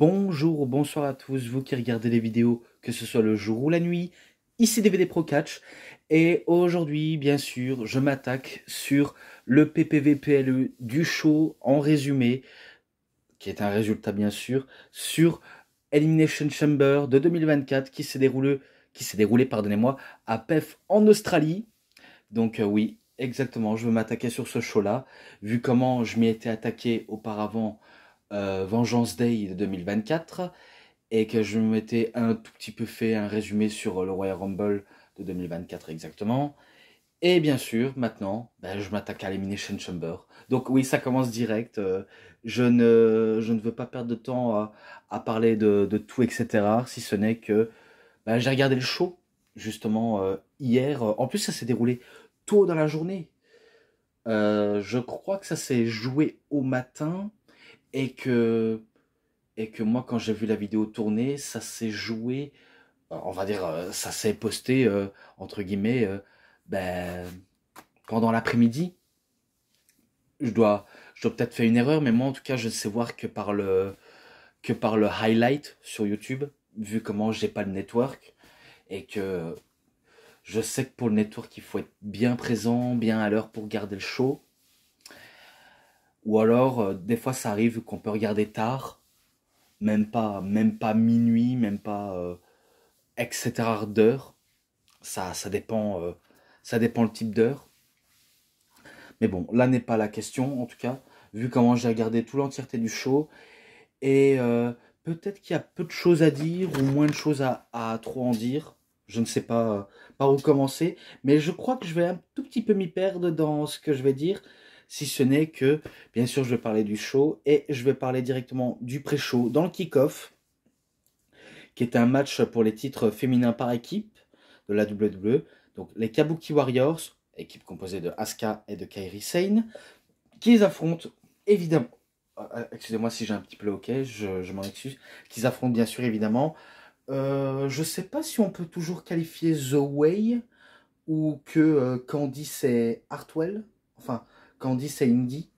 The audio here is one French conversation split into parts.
Bonjour ou bonsoir à tous, vous qui regardez les vidéos, que ce soit le jour ou la nuit, ici DVD Pro Catch, et aujourd'hui, bien sûr, je m'attaque sur le PPV-PLE du show en résumé, qui est un résultat bien sûr, sur Elimination Chamber de 2024 qui s'est déroulé, pardonnez-moi, à Perth en Australie. Donc oui, exactement, je veux m'attaquer sur ce show-là, vu comment je m'y étais attaqué auparavant Vengeance Day de 2024 et que je m'étais un tout petit peu fait un résumé sur le Royal Rumble de 2024 exactement. Et bien sûr, maintenant, ben, je m'attaque à l'Elimination Chamber. Donc oui, ça commence direct. Je ne veux pas perdre de temps à parler de tout, etc. Si ce n'est que ben, j'ai regardé le show, justement, hier. En plus, ça s'est déroulé tôt dans la journée. Je crois que ça s'est joué au matin et que moi, quand j'ai vu la vidéo tourner, ça s'est joué, on va dire, ça s'est posté, entre guillemets, ben, pendant l'après-midi. Je dois, je dois peut-être faire une erreur, mais moi, en tout cas, je ne sais voir que par le highlight sur YouTube, vu comment j'ai pas le network, et que je sais que pour le network, il faut être bien présent, bien à l'heure pour garder le show. Ou alors, des fois, ça arrive qu'on peut regarder tard, même pas minuit, même pas, etc. d'heure. Ça dépend le type d'heure. Mais bon, là n'est pas la question, en tout cas, vu comment j'ai regardé toute l'entièreté du show. Et peut-être qu'il y a peu de choses à dire ou moins de choses à trop en dire. Je ne sais pas par où commencer, mais je crois que je vais un tout petit peu m'y perdre dans ce que je vais dire, si ce n'est que, bien sûr, je vais parler du show et je vais parler directement du pré-show dans le kick-off, qui est un match pour les titres féminins par équipe de la WWE. Donc les Kabuki Warriors, équipe composée de Asuka et de Kairi Sane, qui affrontent évidemment, excusez-moi si j'ai un petit peu le hoquet, je m'en excuse, qui affrontent bien sûr évidemment, je sais pas si on peut toujours qualifier The Way ou que Candice et Hartwell, enfin Candice et Indy,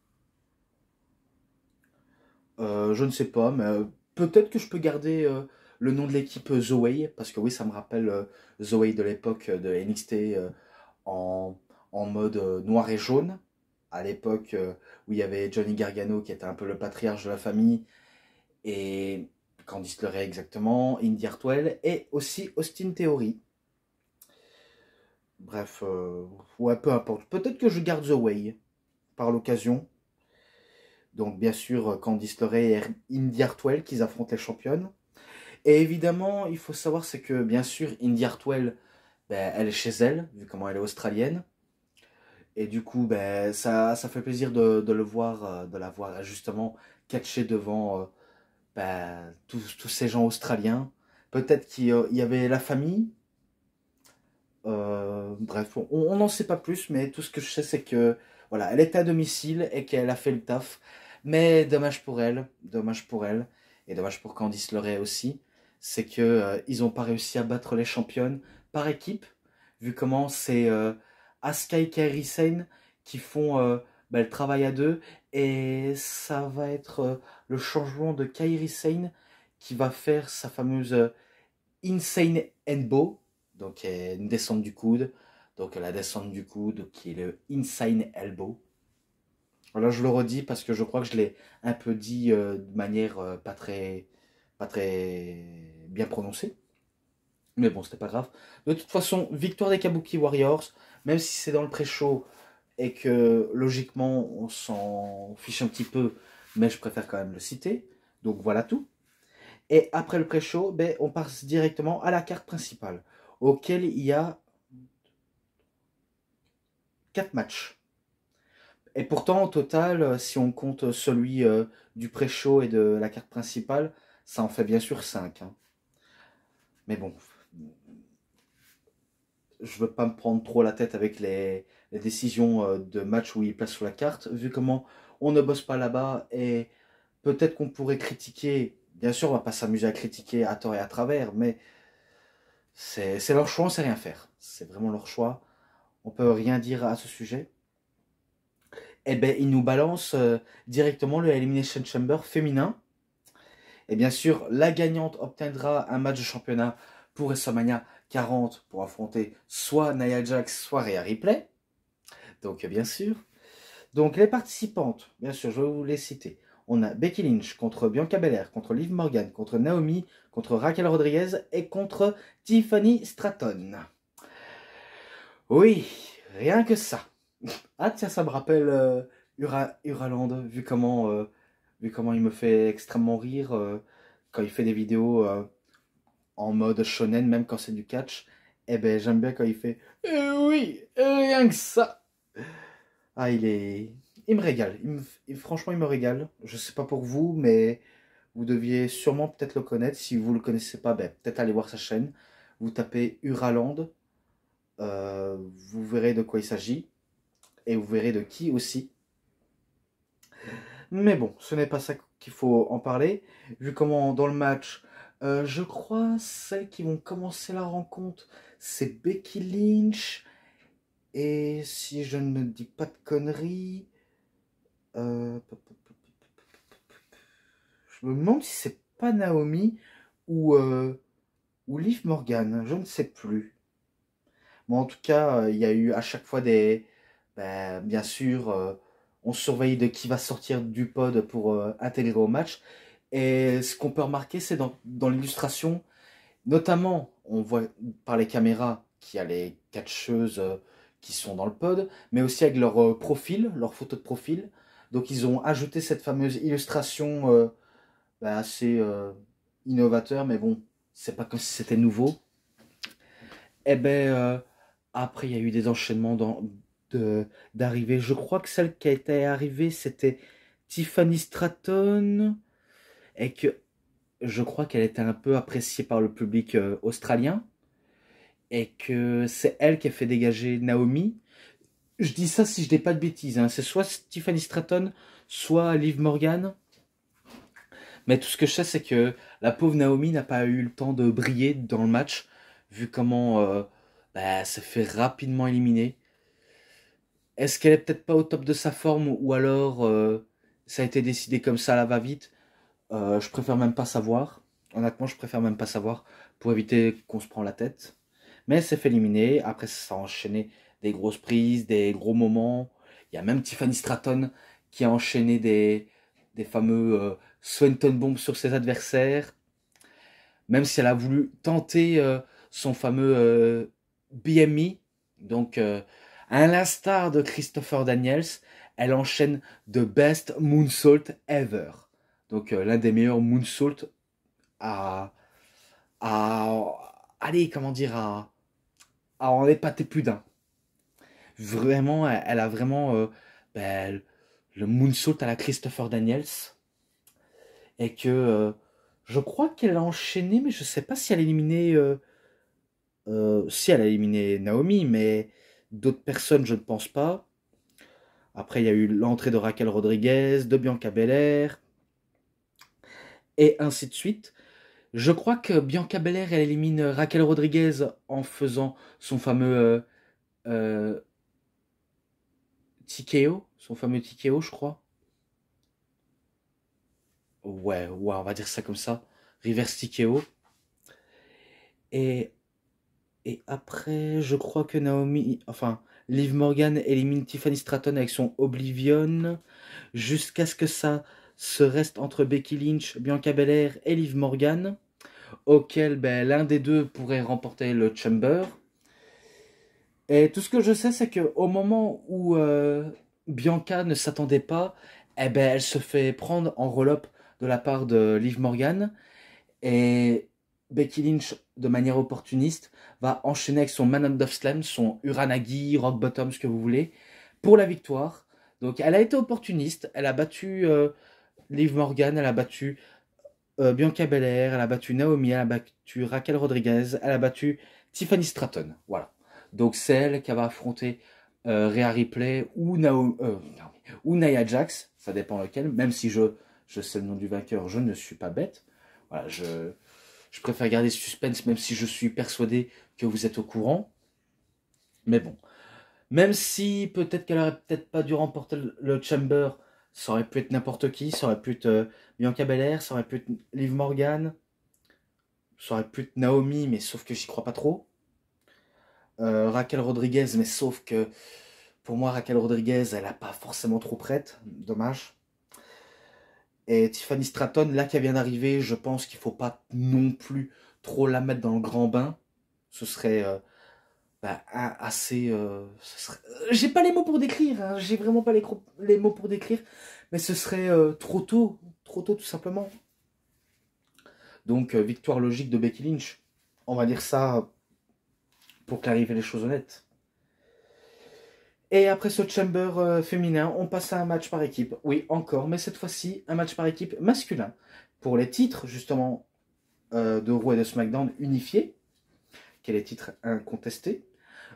je ne sais pas, mais peut-être que je peux garder le nom de l'équipe Zoé, parce que oui, ça me rappelle Zoé de l'époque de NXT en, en mode noir et jaune, à l'époque où il y avait Johnny Gargano qui était un peu le patriarche de la famille, et Candice LeRae exactement, Indy Hartwell, et aussi Austin Theory. Bref, ouais, peu importe. Peut-être que je garde Zoé par l'occasion. Donc bien sûr, Candice LeRae et Indy Hartwell qui affrontent les championnes. Et évidemment, il faut savoir, c'est que bien sûr, Indy Hartwell, ben, elle est chez elle, vu comment elle est australienne. Et du coup, ben, ça fait plaisir de le voir, de la voir justement catcher devant ben, tous ces gens australiens. Peut-être qu'il y avait la famille. Bref, on n'en sait pas plus, mais tout ce que je sais, c'est que voilà, elle était à domicile et qu'elle a fait le taf. Mais dommage pour elle, et dommage pour Candice LeRae aussi, c'est que ils n'ont pas réussi à battre les championnes par équipe, vu comment c'est Asuka et Kairi Sane qui font bah, le travail à deux, et ça va être le changement de Kairi Sane qui va faire sa fameuse Insane Elbow, donc une descente du coude, donc la descente du coude qui est le Insane Elbow. Là, je le redis parce que je crois que je l'ai un peu dit de manière pas très bien prononcée. Mais bon, c'était pas grave. De toute façon, victoire des Kabuki Warriors, même si c'est dans le pré-show et que logiquement on s'en fiche un petit peu, mais je préfère quand même le citer. Donc voilà tout. Et après le pré-show, ben, on passe directement à la carte principale, auquel il y a 4 matchs. Et pourtant, au total, si on compte celui du pré-show et de la carte principale, ça en fait bien sûr 5, hein. Mais bon, je veux pas me prendre trop la tête avec les décisions de match où ils placent sur la carte, vu comment on ne bosse pas là-bas, et peut-être qu'on pourrait critiquer, bien sûr on va pas s'amuser à critiquer à tort et à travers, mais c'est leur choix, on sait rien faire. C'est vraiment leur choix, on peut rien dire à ce sujet. Eh ben, ils nous balancent directement le Elimination Chamber féminin. Et bien sûr, la gagnante obtiendra un match de championnat pour WrestleMania 40 pour affronter soit Nia Jax, soit Rhea Ripley. Donc bien sûr. Donc les participantes, bien sûr, je vais vous les citer. On a Becky Lynch contre Bianca Belair, contre Liv Morgan, contre Naomi, contre Raquel Rodriguez et contre Tiffany Stratton. Oui, rien que ça. Ah tiens, ça me rappelle Huraland, vu comment il me fait extrêmement rire quand il fait des vidéos en mode shonen, même quand c'est du catch. Eh ben j'aime bien quand il fait oui, rien que ça. Ah, il me régale. Franchement, il me régale. Je sais pas pour vous, mais vous deviez sûrement peut-être le connaître. Si vous le connaissez pas, ben, peut-être aller voir sa chaîne. Vous tapez Huraland. Vous verrez de quoi il s'agit. Et vous verrez de qui aussi. Mais bon, ce n'est pas ça qu'il faut en parler. Vu comment dans le match, je crois celles qui vont commencer la rencontre, c'est Becky Lynch. Et si je ne dis pas de conneries, euh, je me demande si c'est pas Naomi ou Liv Morgan, je ne sais plus. Bon, en tout cas, il y a eu à chaque fois des... ben, bien sûr, on surveille de qui va sortir du pod pour intégrer au match. Et ce qu'on peut remarquer, c'est dans l'illustration, notamment, on voit par les caméras qu'il y a les catcheuses qui sont dans le pod, mais aussi avec leur profil, leur photo de profil. Donc ils ont ajouté cette fameuse illustration ben, assez innovateur, mais bon, c'est pas comme si c'était nouveau. Et ben après, il y a eu des enchaînements d'arrivées. Je crois que celle qui a été arrivée, c'était Tiffany Stratton, et que je crois qu'elle était un peu appréciée par le public australien, et que c'est elle qui a fait dégager Naomi. Je dis ça si je dis pas de bêtises, hein. C'est soit Tiffany Stratton, soit Liv Morgan. Mais tout ce que je sais, c'est que la pauvre Naomi n'a pas eu le temps de briller dans le match, vu comment bah, elle s'est fait rapidement éliminer. Est-ce qu'elle est peut-être pas au top de sa forme, ou alors ça a été décidé comme ça à la va-vite? Je préfère même pas savoir. Honnêtement, je préfère même pas savoir pour éviter qu'on se prend la tête. Mais elle s'est fait éliminer. Après, ça a enchaîné des grosses prises, des gros moments. Il y a même Tiffany Stratton qui a enchaîné des fameux Swanton Bombs sur ses adversaires. Même si elle a voulu tenter son fameux BME. Donc, à l'instar de Christopher Daniels, elle enchaîne The Best Moonsault Ever. Donc, l'un des meilleurs moonsaults à, allez, comment dire, à en épater plus d'un. Vraiment, elle a vraiment ben, le moonsault à la Christopher Daniels. Et que je crois qu'elle a enchaîné, mais je sais pas si elle a éliminé, si elle a éliminé Naomi, mais d'autres personnes, je ne pense pas. Après, il y a eu l'entrée de Raquel Rodriguez, de Bianca Belair, et ainsi de suite. Je crois que Bianca Belair, elle élimine Raquel Rodriguez en faisant son fameux euh, TKO, son fameux TKO, je crois. Ouais, on va dire ça comme ça. Reverse TKO. Et, et après, je crois que Liv Morgan élimine Tiffany Stratton avec son Oblivion, jusqu'à ce que ça se reste entre Becky Lynch, Bianca Belair et Liv Morgan, auquel ben, l'un des deux pourrait remporter le Chamber. Et tout ce que je sais, c'est qu'au moment où Bianca ne s'attendait pas, eh ben, elle se fait prendre en roll-up de la part de Liv Morgan. Et Becky Lynch, de manière opportuniste, va enchaîner avec son Man of Slam, son Uranagi, Rock Bottom, ce que vous voulez, pour la victoire. Donc elle a été opportuniste, elle a battu Liv Morgan, elle a battu Bianca Belair, elle a battu Naomi, elle a battu Raquel Rodriguez, elle a battu Tiffany Stratton. Voilà. Donc c'est elle qui va affronter Rhea Ripley ou Nia Jax, ça dépend lequel, même si je sais le nom du vainqueur, je ne suis pas bête. Voilà, je préfère garder ce suspense, même si je suis persuadé que vous êtes au courant. Mais bon, même si peut-être qu'elle aurait peut-être pas dû remporter le Chamber Ça aurait pu être n'importe qui, ça aurait pu être Bianca Belair, ça aurait pu être Liv Morgan, ça aurait pu être Naomi, mais sauf que j'y crois pas trop. Raquel Rodriguez, mais sauf que pour moi, Raquel Rodriguez, elle n'a pas forcément trop prête, dommage. Et Tiffany Stratton, là qu'elle vient d'arriver, je pense qu'il faut pas non plus trop la mettre dans le grand bain. Ce serait assez. J'ai pas les mots pour décrire, hein, j'ai vraiment pas les mots pour décrire, mais ce serait trop tôt tout simplement. Donc victoire logique de Becky Lynch, on va dire ça pour clarifier les choses honnêtes. Et après ce chamber féminin, on passe à un match par équipe. Oui, encore, mais cette fois-ci, un match par équipe masculin. Pour les titres, justement, de Raw et de SmackDown unifiés, qui est les titres incontestés.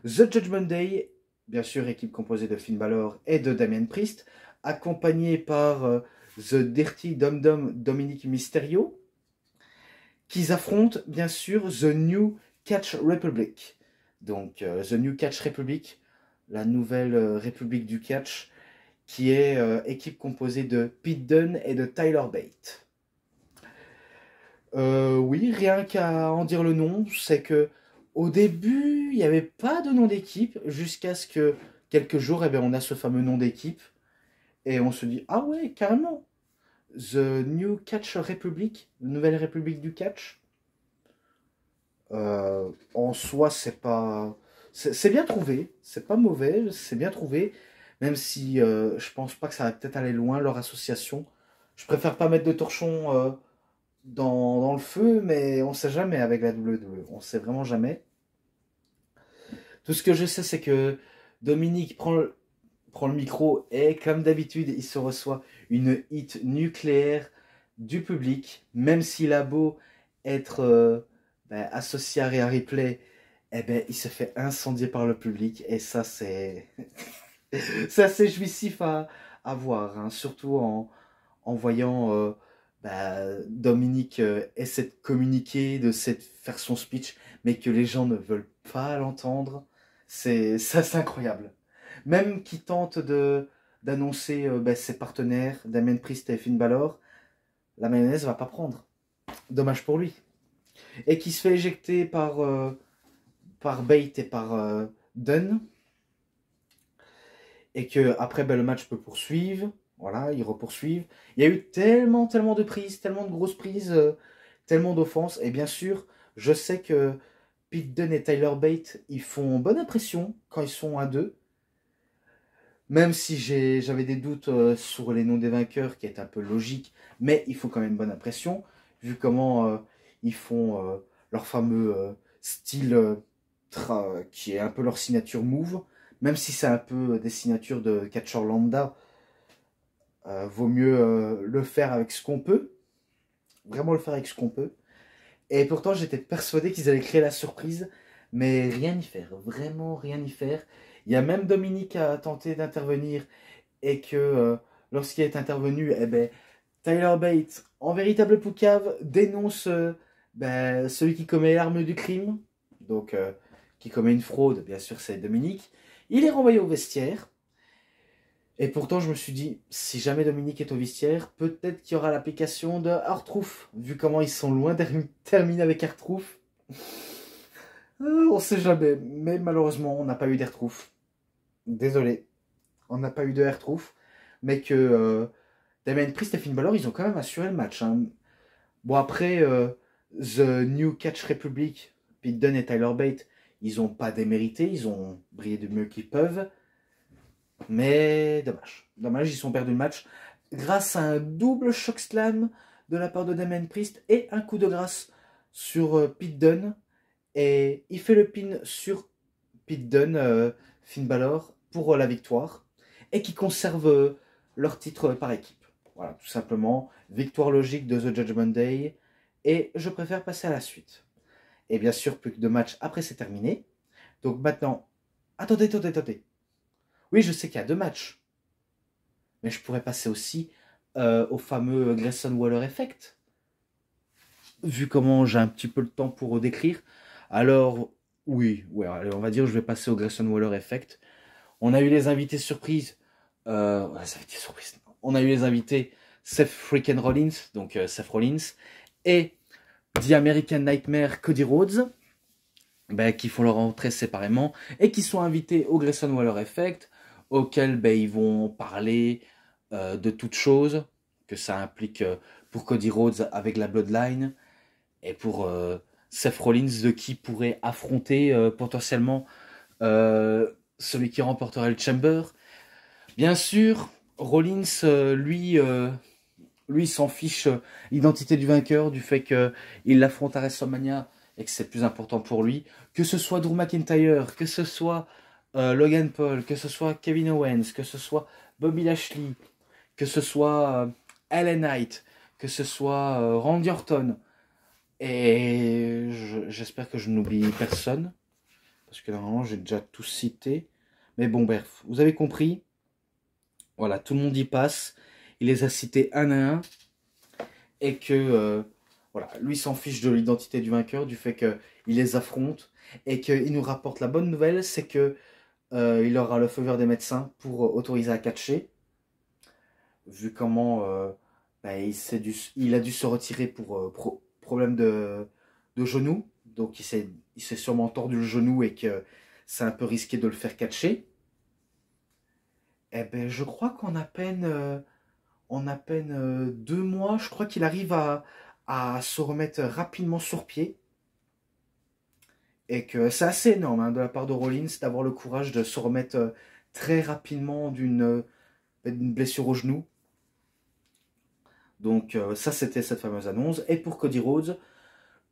The Judgment Day, bien sûr, équipe composée de Finn Balor et de Damian Priest, accompagné par The Dirty Dum Dum Dominic Mysterio, qu'ils affrontent, bien sûr, The New Catch Republic. Donc, The New Catch Republic, la nouvelle république du catch, qui est équipe composée de Pete Dunne et de Tyler Bate. Oui, rien qu'à en dire le nom, c'est que au début, il n'y avait pas de nom d'équipe, jusqu'à ce que quelques jours, on a ce fameux nom d'équipe, et on se dit, ah ouais, carrément, The New Catch Republic, nouvelle république du catch. En soi, c'est pas... C'est bien trouvé, c'est pas mauvais, c'est bien trouvé, même si je pense pas que ça va peut-être aller loin, leur association. Je préfère pas mettre de torchon dans le feu, mais on sait jamais avec la WWE, on sait vraiment jamais. Tout ce que je sais, c'est que Dominique prend le micro et, comme d'habitude, il se reçoit une hit nucléaire du public, même s'il a beau être associé à Rhea Ripley, il se fait incendier par le public, et ça, c'est c'est assez jouissif à voir, hein, surtout en voyant Dominique essaie de communiquer, faire son speech, mais que les gens ne veulent pas l'entendre. Ça, c'est incroyable. Même qui tente d'annoncer ses partenaires, Damien Priest et Finn Balor, la mayonnaise va pas prendre. Dommage pour lui. Et qui se fait éjecter par Bate et par Dunn. Et que après le match peut poursuivre. Voilà, ils repoursuivent. Il y a eu tellement de prises, tellement de grosses prises, tellement d'offenses. Et bien sûr, je sais que Pete Dunne et Tyler Bate, ils font bonne impression quand ils sont à deux. Même si j'avais des doutes sur les noms des vainqueurs, qui est un peu logique, mais il faut quand même une bonne impression, vu comment ils font leur fameux style qui est un peu leur signature move, même si c'est un peu des signatures de catcheur lambda, vaut mieux le faire avec ce qu'on peut, vraiment le faire avec ce qu'on peut. Et pourtant, j'étais persuadé qu'ils allaient créer la surprise, mais rien n'y faire, vraiment rien n'y faire. Il y a même Dominique qui a tenté d'intervenir, et que lorsqu'il est intervenu, Tyler Bate, en véritable poucave, dénonce celui qui commet l'arme du crime, donc qui commet une fraude, bien sûr c'est Dominique. Il est renvoyé au vestiaire, et pourtant je me suis dit, si jamais Dominique est au vestiaire, peut-être qu'il y aura l'application de R-Truth, vu comment ils sont loin de terminer avec R-Truth. On sait jamais, mais malheureusement on n'a pas eu d'R-Truth. Désolé, on n'a pas eu de R-Truth, mais que Damien Priest et Finn Balor, ils ont quand même assuré le match, hein. Bon, après, The New Catch Republic, Pete Dunne et Tyler Bate, ils n'ont pas démérité, ils ont brillé du mieux qu'ils peuvent, mais dommage. Dommage, ils ont perdu le match grâce à un double choc slam de la part de Damien Priest et un coup de grâce sur Pete Dunne, et il fait le pin sur Pete Dunne, Finn Balor, pour la victoire, et qui conserve leur titre par équipe. Voilà, tout simplement, victoire logique de The Judgment Day, et je préfère passer à la suite. Et bien sûr, plus que 2 matchs après, c'est terminé. Donc maintenant, attendez. Oui, je sais qu'il y a 2 matchs, mais je pourrais passer aussi au fameux Grayson Waller Effect, vu comment j'ai un petit peu le temps pour décrire. Alors, oui, allez, on va dire, je vais passer au Grayson Waller Effect. On a eu les invités surprises. Les invités surprises. on a eu les invités Seth freaking Rollins, donc Seth Rollins, et The American Nightmare Cody Rhodes, qui font leur entrée séparément, et qui sont invités au Grayson Waller Effect, auquel ils vont parler de toutes choses, que ça implique pour Cody Rhodes avec la Bloodline, et pour Seth Rollins, de qui pourrait affronter potentiellement celui qui remporterait le Chamber. Bien sûr, Rollins, lui s'en fiche l'identité du vainqueur, du fait qu'il l'affronte à WrestleMania et que c'est plus important pour lui. Que ce soit Drew McIntyre, que ce soit Logan Paul, que ce soit Kevin Owens, que ce soit Bobby Lashley, que ce soit LA Knight, que ce soit Randy Orton. Et j'espère que je n'oublie personne, parce que normalement j'ai déjà tout cité. Mais bon, bref, vous avez compris. Voilà, tout le monde y passe. Il les a cités un à un. Et que, voilà, lui s'en fiche de l'identité du vainqueur, du fait qu'il les affronte. Et qu'il nous rapporte la bonne nouvelle, c'est que il aura le faveur des médecins pour autoriser à catcher. Vu comment il a dû se retirer pour problème de genou. Donc il s'est sûrement tordu le genou et que c'est un peu risqué de le faire catcher. Eh ben, je crois en à peine 2 mois, je crois qu'il arrive à se remettre rapidement sur pied. Et que c'est assez énorme hein, de la part de Rollins d'avoir le courage de se remettre très rapidement d'une blessure au genou. Donc ça, c'était cette fameuse annonce. Et pour Cody Rhodes,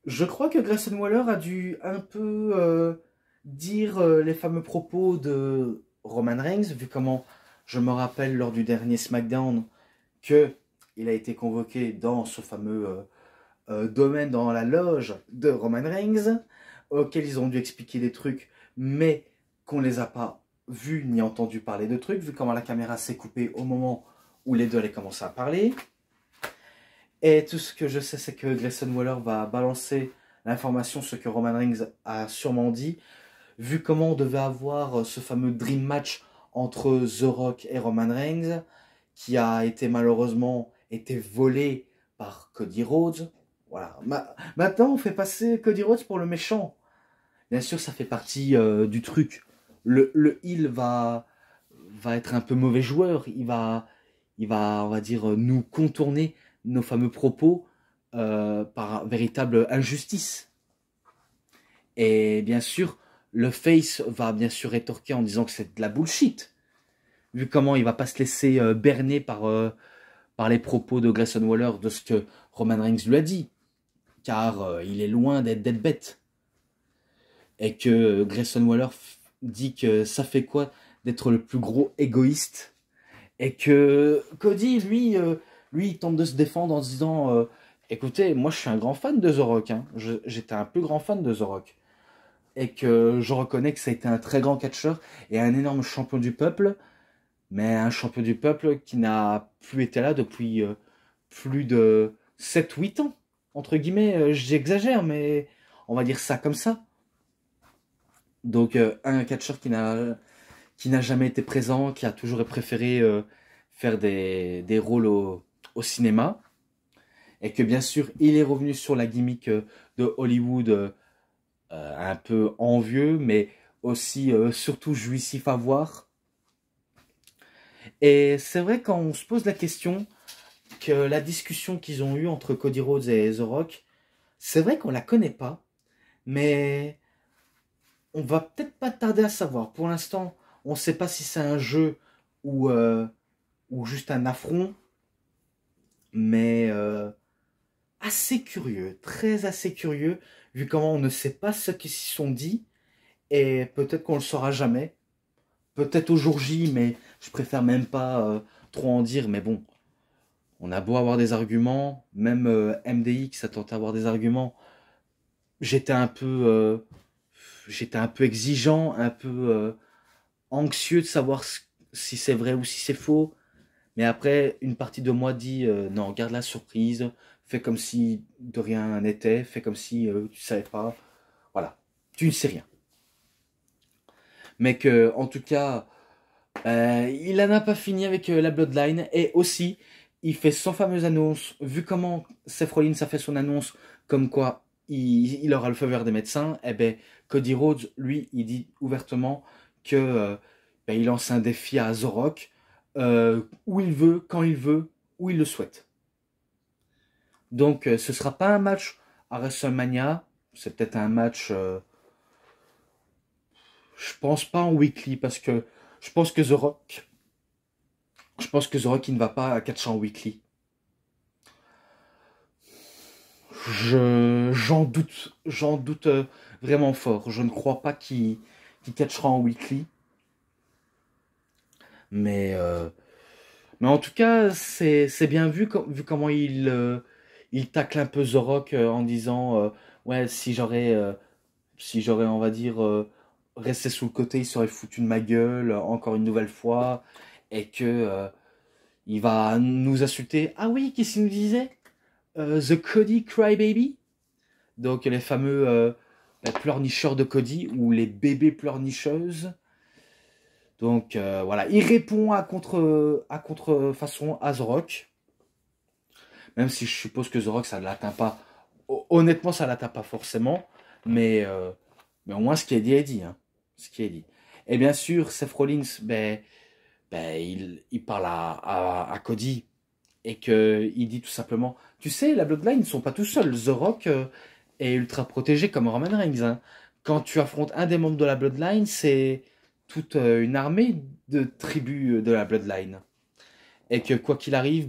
je crois que Grayson Waller a dû un peu dire les fameux propos de Roman Reigns, vu comment je me rappelle lors du dernier SmackDown que il a été convoqué dans ce fameux domaine, dans la loge de Roman Reigns, auquel ils ont dû expliquer des trucs, mais qu'on ne les a pas vus ni entendu parler de trucs, vu comment la caméra s'est coupée au moment où les deux allaient commencer à parler. Et tout ce que je sais, c'est que Grayson Waller va balancer l'information, ce que Roman Reigns a sûrement dit, vu comment on devait avoir ce fameux Dream Match entre The Rock et Roman Reigns, qui a été malheureusement été volé par Cody Rhodes. Voilà. Maintenant, on fait passer Cody Rhodes pour le méchant. Bien sûr, ça fait partie du truc. Le heel va être un peu mauvais joueur. Il va, on va dire, nous contourner nos fameux propos par véritable injustice. Et bien sûr, le face va bien sûr rétorquer en disant que c'est de la bullshit. Vu comment il va pas se laisser berner par les propos de Grayson Waller, de ce que Roman Reigns lui a dit. Car il est loin d'être bête. Et que Grayson Waller dit que ça fait quoi d'être le plus gros égoïste. Et que Cody, lui, il tente de se défendre en se disant écoutez, moi je suis un grand fan de The Rock. Hein. J'étais un plus grand fan de The Rock. Et que je reconnais que ça a été un très grand catcheur et un énorme champion du peuple. Mais un champion du peuple qui n'a plus été là depuis plus de 7-8 ans. Entre guillemets, j'exagère, mais on va dire ça comme ça. Donc un catcheur qui n'a jamais été présent, qui a toujours préféré faire des rôles au cinéma. Et que bien sûr, il est revenu sur la gimmick de Hollywood un peu envieux, mais aussi surtout jouissif à voir. Et c'est vrai quand on se pose la question que la discussion qu'ils ont eue entre Cody Rhodes et The Rock, c'est vrai qu'on la connaît pas, mais on va peut-être pas tarder à savoir. Pour l'instant, on ne sait pas si c'est un jeu ou juste un affront, mais assez curieux, très assez curieux, vu comment on ne sait pas ce qu'ils s'y sont dit, et peut-être qu'on le saura jamais. Peut-être au jour J, mais je préfère même pas trop en dire, mais bon. On a beau avoir des arguments, même MDX a tenté d'avoir des arguments. J'étais un peu exigeant, un peu anxieux de savoir si c'est vrai ou si c'est faux. Mais après, une partie de moi dit non, garde la surprise, fais comme si de rien n'était, fais comme si tu savais pas. Voilà, tu ne sais rien. Mais que, en tout cas, Il en a pas fini avec la Bloodline. Et aussi, il fait son fameuse annonce. Vu comment Seth Rollins a fait son annonce, comme quoi il aura le feu vert des médecins, eh ben, Cody Rhodes, lui, il dit ouvertement que il lance un défi à The Rock, où il veut, quand il veut, où il le souhaite. Donc, ce sera pas un match à WrestleMania. C'est peut-être un match, je pense pas en weekly, parce que je pense que The Rock, il ne va pas à 400 weekly. J'en doute vraiment fort. Je ne crois pas qu'il catchera en weekly. Mais, euh, mais en tout cas, c'est bien vu, vu comment il tacle un peu The Rock en disant ouais, si j'aurais, on va dire, resté sous le côté, il serait foutu de ma gueule encore une nouvelle fois. Et que il va nous insulter. Ah oui, qu'est-ce qu'il nous disait? The Cody Crybaby. Donc les fameux pleurnicheurs de Cody ou les bébés pleurnicheuses. Donc voilà, il répond à contrefaçon à The Rock. Même si je suppose que The Rock, ça ne l'atteint pas. Honnêtement, ça ne l'atteint pas forcément. Mais au moins, ce qui est dit est dit. Hein. Ce qui est dit. Et bien sûr, Seth Rollins, il parle à Cody. Et qu'il dit tout simplement, tu sais, la Bloodline, ils ne sont pas tout seuls. The Rock est ultra protégé comme Roman Reigns. Hein. Quand tu affrontes un des membres de la Bloodline, c'est toute une armée de tribus de la Bloodline. Et que quoi qu'il arrive,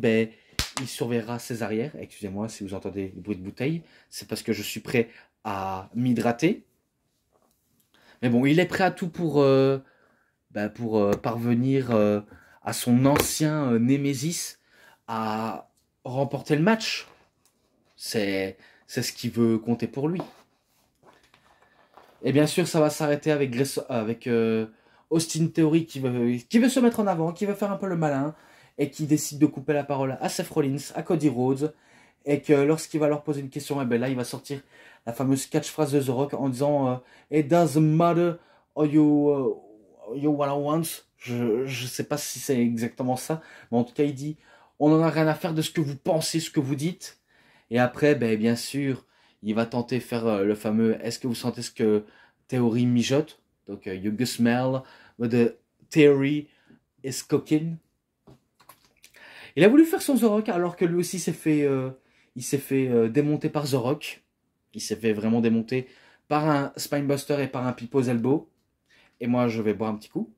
il surveillera ses arrières. Excusez-moi si vous entendez le bruit de bouteille. C'est parce que je suis prêt à m'hydrater. Mais bon, il est prêt à tout pour parvenir à son ancien Némésis à remporter le match. C'est ce qui veut compter pour lui. Et bien sûr, ça va s'arrêter avec Austin Theory qui veut se mettre en avant, qui veut faire un peu le malin et qui décide de couper la parole à Seth Rollins, à Cody Rhodes, et que lorsqu'il va leur poser une question, et ben là, il va sortir la fameuse catchphrase de The Rock en disant It doesn't matter you what I want. Je sais pas si c'est exactement ça, mais en tout cas, il dit on n'en a rien à faire de ce que vous pensez, ce que vous dites. Et après, bien sûr, il va tenter de faire le fameux est-ce que vous sentez ce que Theory mijote? Donc, you can smell what the Theory is cooking. Il a voulu faire son The Rock alors que lui aussi il s'est fait démonter par The Rock. Il s'est fait vraiment démonter par un Spinebuster et par un People's Elbow. Et moi, je vais boire un petit coup.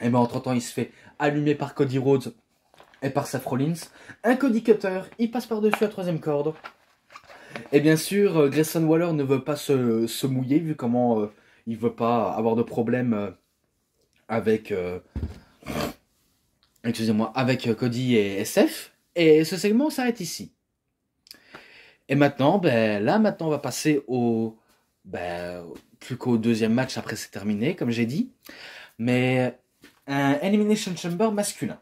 Et entre-temps, il se fait allumer par Cody Rhodes et par Seth Rollins. Un Cody Cutter, il passe par-dessus la troisième corde. Et bien sûr, Grayson Waller ne veut pas se mouiller, vu comment il veut pas avoir de problème avec, excusez-moi, avec Cody et SF. Et ce segment s'arrête ici. Et maintenant, maintenant, on va passer plus qu'au deuxième match après c'est terminé, comme j'ai dit. Mais un Elimination Chamber masculin.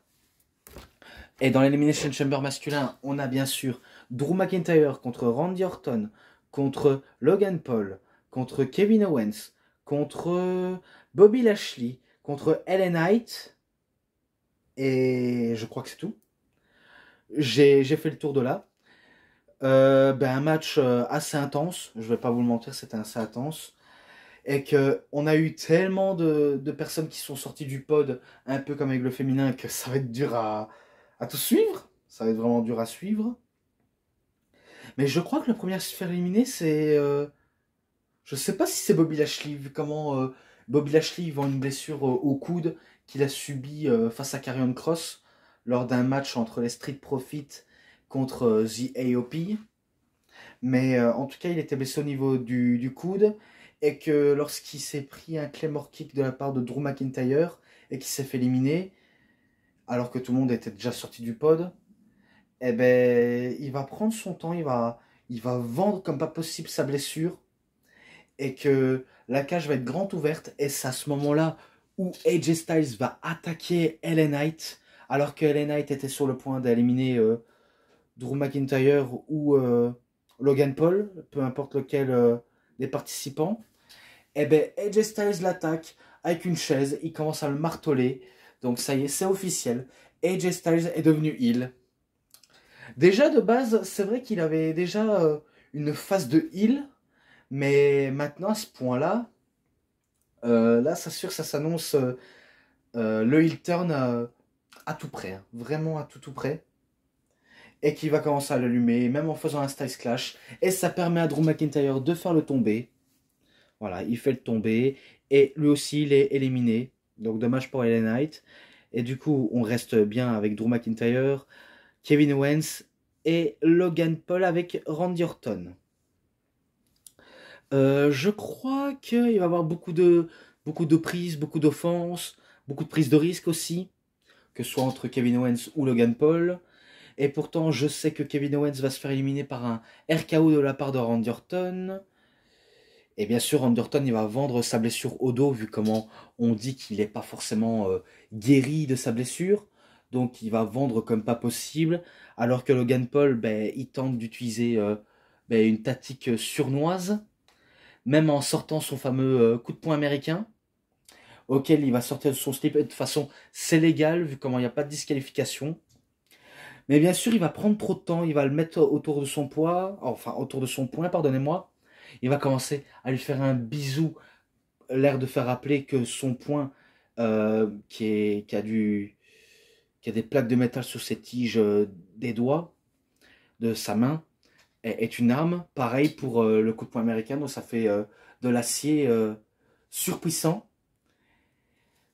Et dans l'Elimination Chamber masculin, on a bien sûr Drew McIntyre contre Randy Orton, contre Logan Paul, contre Kevin Owens, contre Bobby Lashley, contre LA Knight. Et je crois que c'est tout. J'ai fait le tour de là. Un match assez intense. Je vais pas vous le mentir, c'était assez intense. Et qu'on a eu tellement de personnes qui sont sorties du pod, un peu comme avec le féminin, que ça va être dur à tout suivre. Ça va être vraiment dur à suivre. Mais je crois que le premier à se faire éliminer, c'est... je sais pas si c'est Bobby Lashley, vu comment Bobby Lashley vend une blessure au coude qu'il a subi face à Karrion Kross lors d'un match entre les Street Profits contre The AOP. Mais en tout cas, il était blessé au niveau du coude et que lorsqu'il s'est pris un Claymore Kick de la part de Drew McIntyre et qu'il s'est fait éliminer, alors que tout le monde était déjà sorti du pod, il va prendre son temps, il va vendre comme pas possible sa blessure et que la cage va être grande ouverte et c'est à ce moment-là où AJ Styles va attaquer LA Knight alors que LA Knight était sur le point d'éliminer Drew McIntyre ou Logan Paul, peu importe lequel des participants. Et ben AJ Styles l'attaque avec une chaise, il commence à le marteler. Donc ça y est, c'est officiel. AJ Styles est devenu heel. Déjà de base, c'est vrai qu'il avait déjà une phase de heel, mais maintenant à ce point-là, là, c'est sûr, ça s'annonce le heel turn à tout près, hein. Vraiment à tout près. Et qui va commencer à l'allumer, même en faisant un Styles Clash. Et ça permet à Drew McIntyre de faire le tomber. Voilà, il fait le tomber. Et lui aussi, il est éliminé. Donc dommage pour LA Knight. Et du coup, on reste bien avec Drew McIntyre, Kevin Owens et Logan Paul avec Randy Orton. Je crois qu'il va y avoir beaucoup de prises, beaucoup d'offenses, beaucoup de prises de risques aussi, que ce soit entre Kevin Owens ou Logan Paul. Et pourtant, je sais que Kevin Owens va se faire éliminer par un RKO de la part de Randy Orton. Et bien sûr, Randy Orton, il va vendre sa blessure au dos, vu comment on dit qu'il n'est pas forcément guéri de sa blessure. Donc, il va vendre comme pas possible. Alors que Logan Paul, ben, il tente d'utiliser ben, une tactique surnoise, même en sortant son fameux coup de poing américain, auquel il va sortir de son slip. De toute façon, c'est légal, vu comment il n'y a pas de disqualification. Mais bien sûr, il va prendre trop de temps, il va le mettre autour de son poids, enfin autour de son poing, pardonnez-moi. Il va commencer à lui faire un bisou, l'air de faire rappeler que son poing, qui a des plaques de métal sur ses tiges des doigts, de sa main, est une arme. Pareil pour le coup de poing américain, donc ça fait de l'acier surpuissant.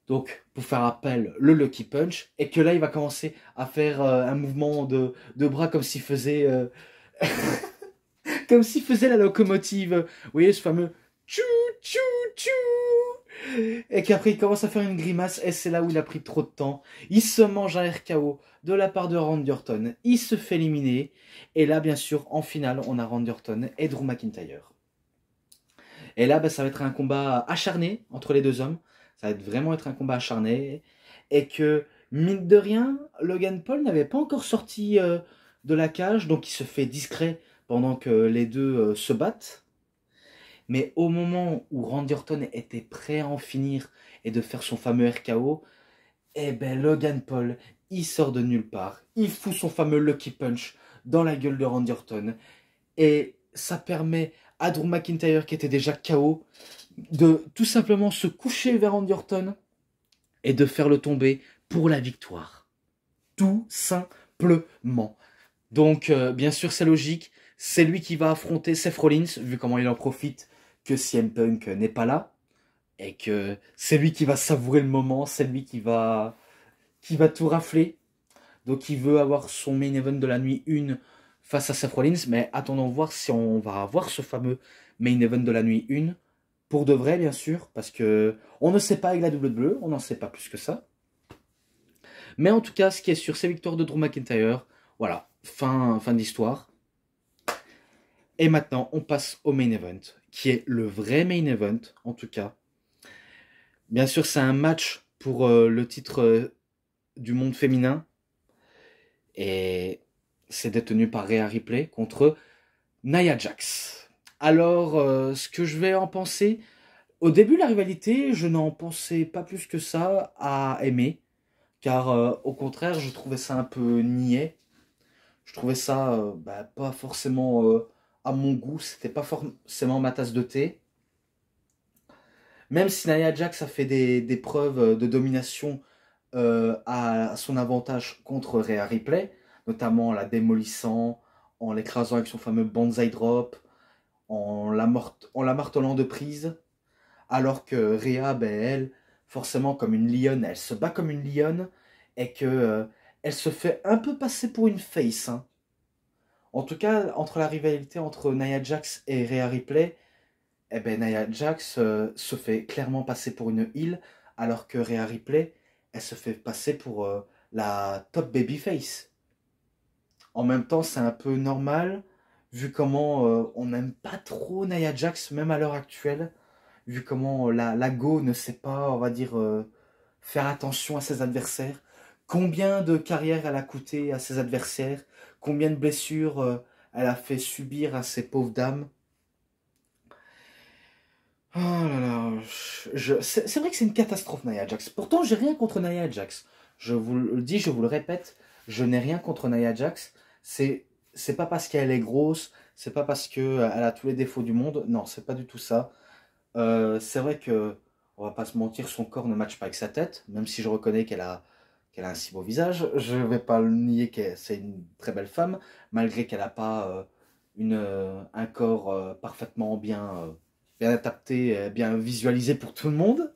Donc, pour faire appel, le Lucky Punch, et que là, il va commencer à faire un mouvement de bras comme s'il faisait, comme s'il faisait la locomotive. Vous voyez, ce fameux tchou, tchou, tchou. Et qu'après, il commence à faire une grimace, et c'est là où il a pris trop de temps. Il se mange un RKO de la part de Randy Orton. Il se fait éliminer. Et là, bien sûr, en finale, on a Randy Orton et Drew McIntyre. Et là, bah, ça va être un combat acharné entre les deux hommes. Ça va vraiment être un combat acharné. Et que, mine de rien, Logan Paul n'avait pas encore sorti de la cage. Donc il se fait discret pendant que les deux se battent. Mais au moment où Randy Orton était prêt à en finir et de faire son fameux RKO, eh ben Logan Paul, il sort de nulle part. Il fout son fameux Lucky Punch dans la gueule de Randy Orton. Et ça permet à Drew McIntyre, qui était déjà KO, de tout simplement se coucher vers Randy Orton et de faire le tomber pour la victoire. Tout simplement. Donc, bien sûr, c'est logique. C'est lui qui va affronter Seth Rollins, vu comment il en profite que CM Punk n'est pas là. Et que c'est lui qui va savourer le moment, c'est lui qui va tout rafler. Donc, il veut avoir son main event de la nuit 1 face à Seth Rollins. Mais attendons voir si on va avoir ce fameux main event de la nuit 1. Pour de vrai, bien sûr, parce que on ne sait pas avec la WWE, on n'en sait pas plus que ça. Mais en tout cas, ce qui est sûr, c'est victoire de Drew McIntyre. Voilà, fin d'histoire. Et maintenant, on passe au main event, qui est le vrai main event, en tout cas. Bien sûr, c'est un match pour le titre du monde féminin. Et c'est détenu par Rhea Ripley contre Nia Jax. Alors, ce que je vais en penser, au début, la rivalité, je n'en pensais pas plus que ça à aimer. Car au contraire, je trouvais ça un peu niais. Je trouvais ça bah, pas forcément à mon goût. C'était pas forcément ma tasse de thé. Même si Nia Jax a fait des preuves de domination à son avantage contre Rhea Ripley, notamment en la démolissant, en l'écrasant avec son fameux Banzai Drop, en la martelant de prise. Alors que Rhea, ben, elle, forcément comme une lionne, elle se bat comme une lionne et que elle se fait un peu passer pour une face. Hein. En tout cas, entre la rivalité entre Nia Jax et Rhea Ripley, eh ben, Nia Jax se fait clairement passer pour une heel, alors que Rhea Ripley, elle se fait passer pour la top babyface. En même temps, c'est un peu normal, vu comment on n'aime pas trop Nia Jax, même à l'heure actuelle. Vu comment la Go ne sait pas, on va dire, faire attention à ses adversaires. Combien de carrières elle a coûté à ses adversaires, combien de blessures elle a fait subir à ces pauvres dames. Oh là là, c'est vrai que c'est une catastrophe Nia Jax. Pourtant, j'ai rien contre Nia Jax. Je vous le dis, je vous le répète, je n'ai rien contre Nia Jax. C'est pas parce qu'elle est grosse, c'est pas parce qu'elle a tous les défauts du monde. Non, c'est pas du tout ça. C'est vrai que, on va pas se mentir, son corps ne matche pas avec sa tête, même si je reconnais qu'elle a un si beau visage. Je vais pas le nier que c'est une très belle femme, malgré qu'elle a pas un corps parfaitement bien adapté, bien visualisé pour tout le monde.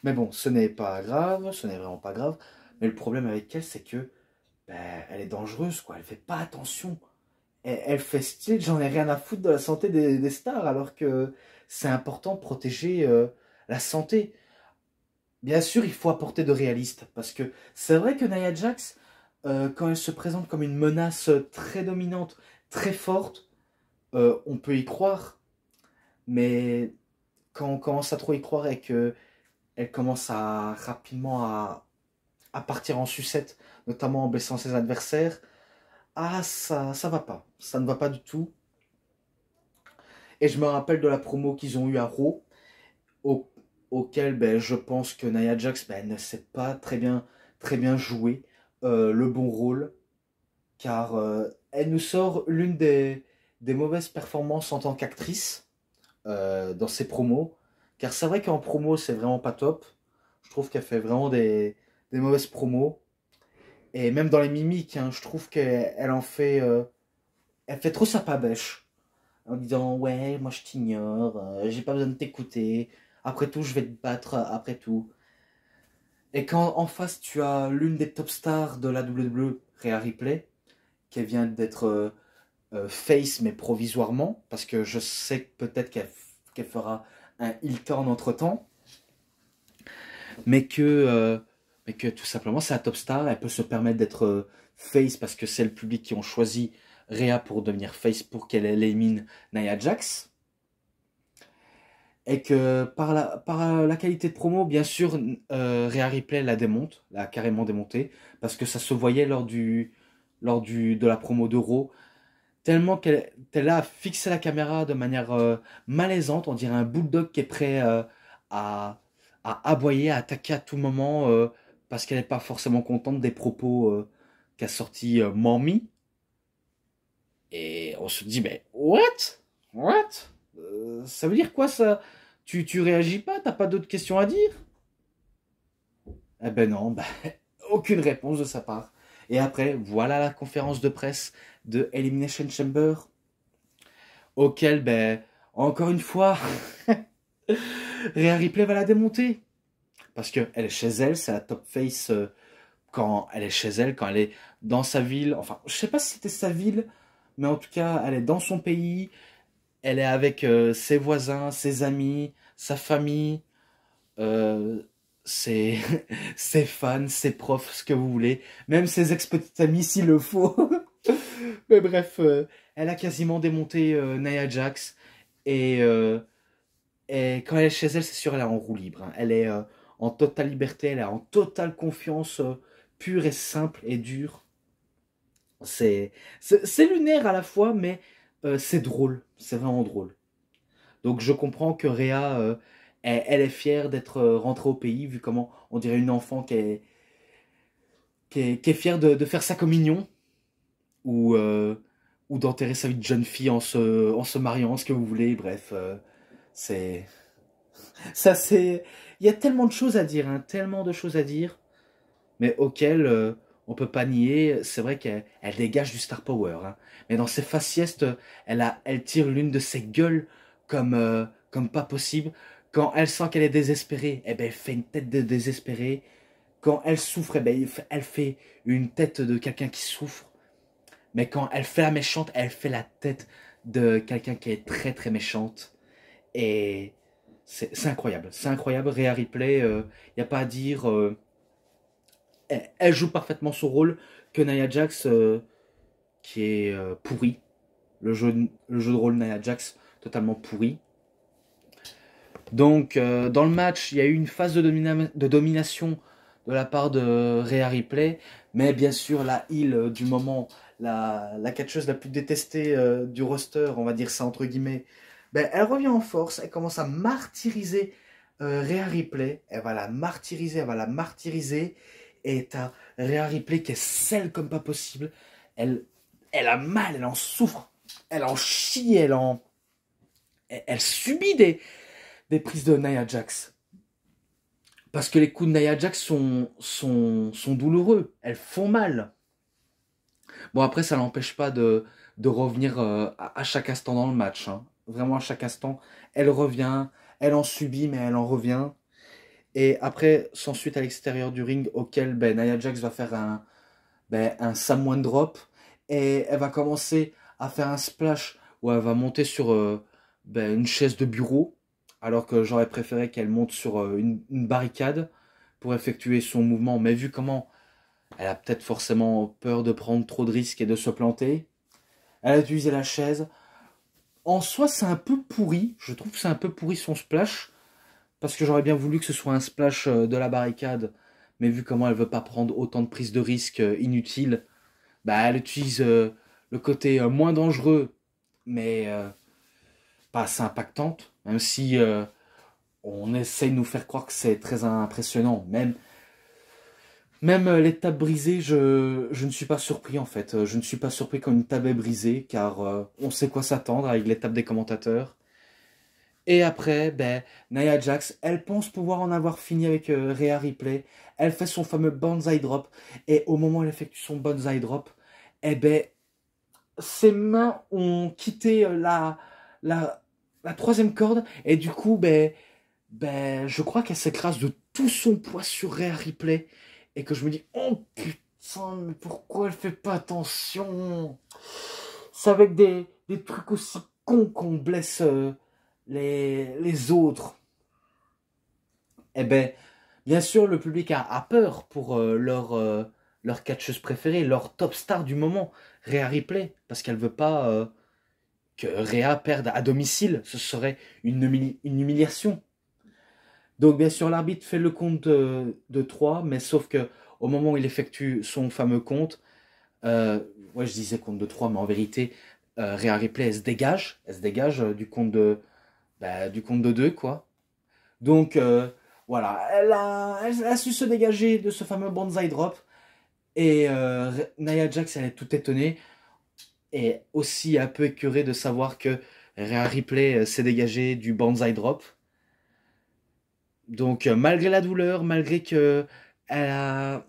Mais bon, ce n'est pas grave, ce n'est vraiment pas grave. Mais le problème avec elle, c'est que ben, elle est dangereuse, quoi. Elle fait pas attention. Elle fait style, j'en ai rien à foutre de la santé des stars, alors que c'est important de protéger la santé. Bien sûr, il faut apporter de réaliste, parce que c'est vrai que Nia Jax, quand elle se présente comme une menace très dominante, très forte, on peut y croire, mais quand on commence à trop y croire et que elle commence à rapidement à partir en sucette, notamment en blessant ses adversaires, ah ça va pas, ça ne va pas du tout. Et je me rappelle de la promo qu'ils ont eu à Raw, au- auquel ben, je pense que Nia Jax ben, ne sait pas très bien jouer le bon rôle, car elle nous sort l'une des mauvaises performances en tant qu'actrice dans ses promos, car c'est vrai qu'en promo c'est vraiment pas top. Je trouve qu'elle fait vraiment des mauvaises promos. Et même dans les mimiques, hein, je trouve qu'elle en fait, elle fait trop sa pabèche en disant ouais, moi je t'ignore, j'ai pas besoin de t'écouter. Après tout, je vais te battre après tout. Et quand en face tu as l'une des top stars de la WWE, Rhea Ripley, qui vient d'être face mais provisoirement, parce que je sais que peut-être qu'elle fera un heel turn entre temps, mais que, euh, mais que tout simplement c'est la top star, elle peut se permettre d'être face parce que c'est le public qui ont choisi Rhea pour devenir face pour qu'elle élimine Nia Jax. Et que par la qualité de promo, bien sûr, Rhea Ripley la démonte, l'a carrément démonté, parce que ça se voyait de la promo d'Euro, tellement qu'elle a fixé la caméra de manière malaisante, on dirait un bulldog qui est prêt à, à aboyer, à attaquer à tout moment, parce qu'elle n'est pas forcément contente des propos qu'a sorti Mommy. Et on se dit, mais what? What? Ça veut dire quoi ça? Tu réagis pas? T'as pas d'autres questions à dire? Eh ben non, bah, aucune réponse de sa part. Et après, voilà la conférence de presse de Elimination Chamber, auquel, ben, encore une fois, Rhea Ripley va la démonter. Parce qu'elle est chez elle, c'est la top face quand elle est chez elle, quand elle est dans sa ville. Enfin, je sais pas si c'était sa ville, mais en tout cas, elle est dans son pays. Elle est avec ses voisins, ses amis, sa famille, euh, ses, ses fans, ses profs, ce que vous voulez. Même ses ex-petites amies s'il le faut. Mais bref, elle a quasiment démonté Nia Jax. Et, euh, et quand elle est chez elle, c'est sûr, elle est en roue libre, hein. Elle est en totale liberté, elle est en totale confiance, pure et simple et dure. C'est lunaire à la fois, mais c'est drôle. C'est vraiment drôle. Donc je comprends que Réa, elle est fière d'être rentrée au pays, vu comment on dirait une enfant qui est fière de faire sa communion, ou, ou d'enterrer sa vie de jeune fille en se mariant, ce que vous voulez, bref. C'est... Ça, c'est... Il y a tellement de choses à dire, hein, tellement de choses à dire, mais auxquelles on peut pas nier. C'est vrai qu'elle dégage du star power, hein. Mais dans ses faciès, elle tire l'une de ses gueules comme pas possible. Quand elle sent qu'elle est désespérée, eh ben, elle fait une tête de désespérée. Quand elle souffre, eh ben, elle fait une tête de quelqu'un qui souffre. Mais quand elle fait la méchante, elle fait la tête de quelqu'un qui est très très méchante. Et c'est incroyable. C'est incroyable. Rhea Ripley, il n'y a pas à dire. Elle joue parfaitement son rôle. Que Nia Jax, qui est pourri. Le jeu de rôle Nia Jax, totalement pourri. Donc, dans le match, il y a eu une phase de domination de la part de Rhea Ripley. Mais bien sûr, la heel du moment, la catcheuse la plus détestée du roster, on va dire ça entre guillemets, ben, elle revient en force, elle commence à martyriser Rhea Ripley. Elle va la martyriser, elle va la martyriser. Et t'as Rhea Ripley qui est celle comme pas possible. Elle, elle a mal, elle en souffre, elle en chie, elle subit des prises de Nia Jax. Parce que les coups de Nia Jax sont douloureux, elles font mal. Bon, après, ça l'empêche pas de revenir à chaque instant dans le match. Hein. Vraiment, à chaque instant, elle revient, elle en subit, mais elle en revient. Et après, s'ensuit à l'extérieur du ring, auquel ben, Nia Jax va faire un Samoan Drop. Et elle va commencer à faire un splash où elle va monter sur une chaise de bureau. Alors que j'aurais préféré qu'elle monte sur une barricade pour effectuer son mouvement. Mais vu comment elle a peut-être forcément peur de prendre trop de risques et de se planter, elle a utilisé la chaise. En soi, c'est un peu pourri. Je trouve que c'est un peu pourri son splash. Parce que j'aurais bien voulu que ce soit un splash de la barricade. Mais vu comment elle veut pas prendre autant de prises de risques inutiles, bah, elle utilise le côté moins dangereux, mais pas assez impactante. Même si on essaye de nous faire croire que c'est très impressionnant. Même les tables brisées, je ne suis pas surpris en fait. Je ne suis pas surpris quand une table est brisée, car on sait quoi s'attendre avec les tables des commentateurs. Et après, ben, Nia Jax, elle pense pouvoir en avoir fini avec Rhea Ripley. Elle fait son fameux Banzai Drop. Et au moment où elle effectue son Banzai Drop, eh ben, ses mains ont quitté la troisième corde. Et du coup, je crois qu'elle s'écrase de tout son poids sur Rhea Ripley. Et que je me dis, oh putain, mais pourquoi elle fait pas attention? C'est avec des trucs aussi cons qu'on blesse les autres. Eh ben, bien sûr, le public a peur pour leur catcheuse préférée, leur top star du moment, Rhea Ripley, parce qu'elle veut pas que Rhea perde à domicile. Ce serait une humiliation. Donc bien sûr, l'arbitre fait le compte de 3, mais sauf que au moment où il effectue son fameux compte, ouais je disais compte de 3, mais en vérité, Rhea Ripley elle se dégage du compte de 2 quoi. Donc voilà, elle a su se dégager de ce fameux Banzai Drop, et Nia Jax elle est tout étonnée, et aussi un peu écœurée de savoir que Rhea Ripley s'est dégagée du Banzai Drop. Donc, malgré la douleur, malgré que elle,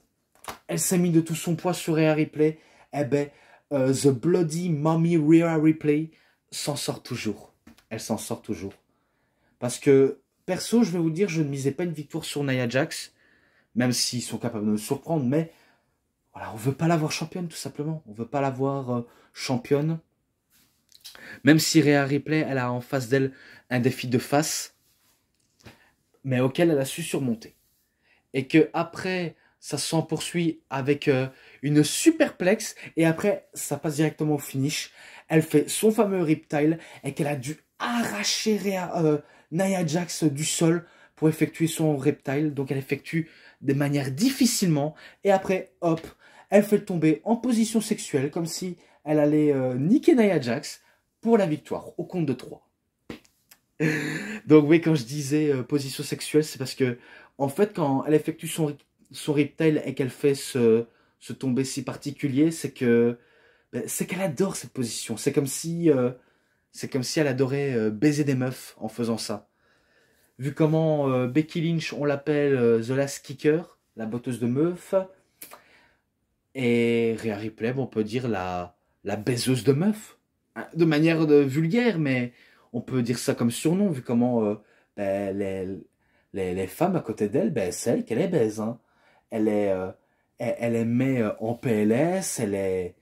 elle s'est mis de tout son poids sur Rhea Ripley, eh ben, The Bloody Mommy Rhea Ripley s'en sort toujours. Elle s'en sort toujours. Parce que, perso, je vais vous dire, je ne misais pas une victoire sur Nia Jax, même s'ils sont capables de me surprendre, mais voilà, on veut pas la voir championne, tout simplement. On veut pas la voir championne. Même si Rhea Ripley, elle a en face d'elle un défi de face, mais auquel elle a su surmonter. Et que après ça s'en poursuit avec une superplex, et après ça passe directement au finish. Elle fait son fameux riptile et qu'elle a dû arracher Nia Jax du sol pour effectuer son riptile. Donc elle effectue de manière difficilement, et après hop, elle fait tomber en position sexuelle comme si elle allait niquer Nia Jax pour la victoire au compte de 3. Donc oui, quand je disais position sexuelle, c'est parce que, en fait, quand elle effectue son riptile et qu'elle fait ce tombé si particulier, c'est qu'elle adore cette position. C'est comme si elle adorait baiser des meufs en faisant ça. Vu comment Becky Lynch, on l'appelle The Last Kicker, la botteuse de meufs, et Rhea Ripley, on peut dire la baiseuse de meufs. Hein, de manière vulgaire, mais on peut dire ça comme surnom, vu comment ben, les femmes à côté d'elle, ben, c'est elle qu'elle est baise. Hein. Elle est, elle est met en PLS, elle est,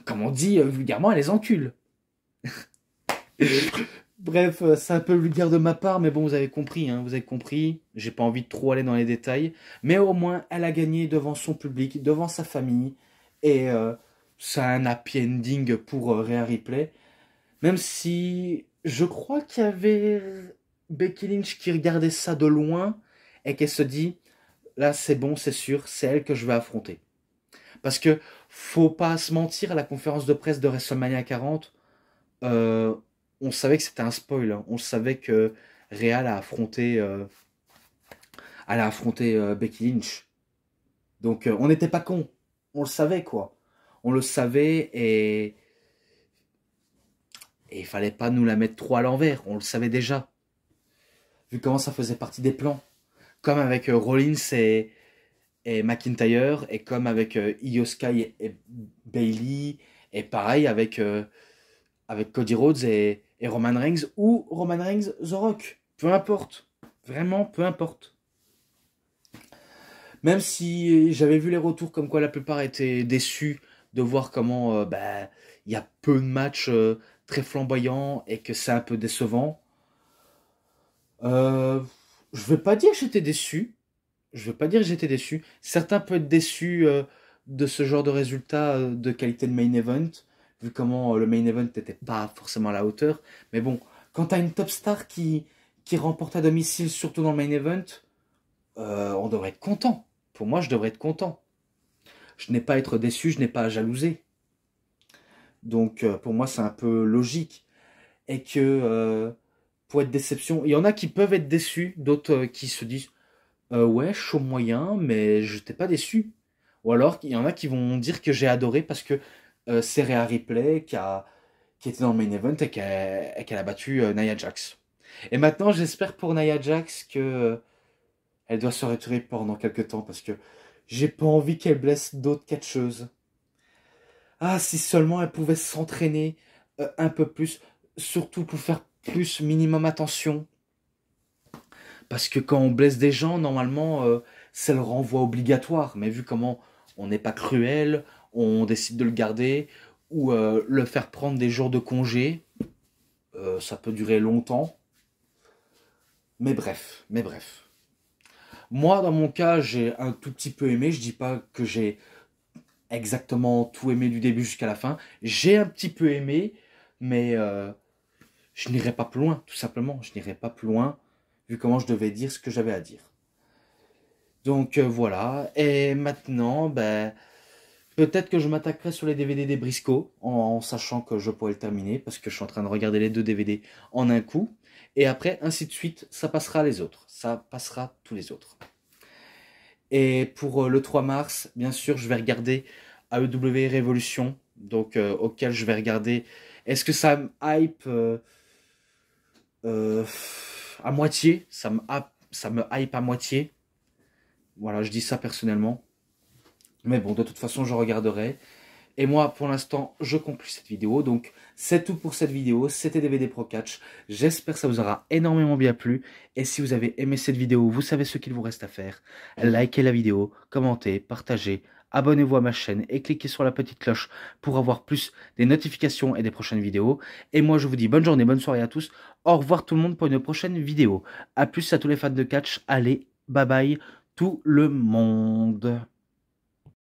comme on dit vulgairement, elle les encule. Bref, c'est un peu vulgaire de ma part, mais bon, vous avez compris, hein, vous avez compris. J'ai pas envie de trop aller dans les détails, mais au moins, elle a gagné devant son public, devant sa famille, et c'est un happy ending pour Rhea Ripley. Même si je crois qu'il y avait Becky Lynch qui regardait ça de loin et qu'elle se dit, là c'est bon, c'est sûr, c'est elle que je vais affronter. Parce que faut pas se mentir, à la conférence de presse de WrestleMania 40, euh, on savait que c'était un spoil, hein. On savait que Real allait affronter Becky Lynch. Donc on n'était pas con. On le savait quoi. On le savait et il fallait pas nous la mettre trop à l'envers. On le savait déjà. Vu comment ça faisait partie des plans. Comme avec Rollins et McIntyre, et comme avec Io Sky et Bayley, et pareil avec Cody Rhodes et Roman Reigns, ou Roman Reigns The Rock. Peu importe. Vraiment, peu importe. Même si j'avais vu les retours comme quoi la plupart étaient déçus de voir comment il y a peu de matchs très flamboyants et que c'est un peu décevant. Euh, je veux pas dire que j'étais déçu. Je veux pas dire que j'étais déçu. Certains peuvent être déçus de ce genre de résultat de qualité de main event, vu comment le main event n'était pas forcément à la hauteur. Mais bon, quand t'as une top star qui remporte à domicile, surtout dans le main event, on devrait être content. Pour moi, je devrais être content. Je n'ai pas à être déçu, je n'ai pas à jalouser. Donc pour moi, c'est un peu logique. Et que pour être déception, il y en a qui peuvent être déçus, d'autres qui se disent ouais, chaud moyen, mais je n'étais pas déçu. Ou alors, il y en a qui vont dire que j'ai adoré parce que c'est Rhea Ripley qui était dans le main event et qu'elle a battu Nia Jax. Et maintenant, j'espère pour Nia Jax que elle doit se retirer pendant quelques temps parce que j'ai pas envie qu'elle blesse d'autres catcheuses. Ah, si seulement elle pouvait s'entraîner un peu plus, surtout pour faire plus minimum attention. Parce que quand on blesse des gens, normalement, c'est le renvoi obligatoire. Mais vu comment on n'est pas cruel, on décide de le garder ou le faire prendre des jours de congé, ça peut durer longtemps. Mais bref, mais bref. Moi, dans mon cas, j'ai un tout petit peu aimé. Je dis pas que j'ai exactement tout aimé du début jusqu'à la fin. J'ai un petit peu aimé, mais je n'irai pas plus loin, tout simplement. Je n'irai pas plus loin, vu comment je devais dire ce que j'avais à dire. Donc voilà. Et maintenant, ben, peut-être que je m'attaquerai sur les DVD des Briscoe, en sachant que je pourrais le terminer, parce que je suis en train de regarder les deux DVD en un coup. Et après, ainsi de suite, ça passera les autres. Ça passera tous les autres. Et pour le 3 mars, bien sûr, je vais regarder AEW Revolution, donc auquel je vais regarder. Est-ce que ça me hype euh, à moitié? Ça me hype à moitié. Voilà, je dis ça personnellement. Mais bon, de toute façon, je regarderai. Et moi, pour l'instant, je conclue cette vidéo. Donc, c'est tout pour cette vidéo. C'était DVD Pro Catch. J'espère que ça vous aura énormément bien plu. Et si vous avez aimé cette vidéo, vous savez ce qu'il vous reste à faire. Likez la vidéo, commentez, partagez, abonnez-vous à ma chaîne et cliquez sur la petite cloche pour avoir plus des notifications et des prochaines vidéos. Et moi, je vous dis bonne journée, bonne soirée à tous. Au revoir tout le monde pour une prochaine vidéo. A plus à tous les fans de catch. Allez, bye bye tout le monde.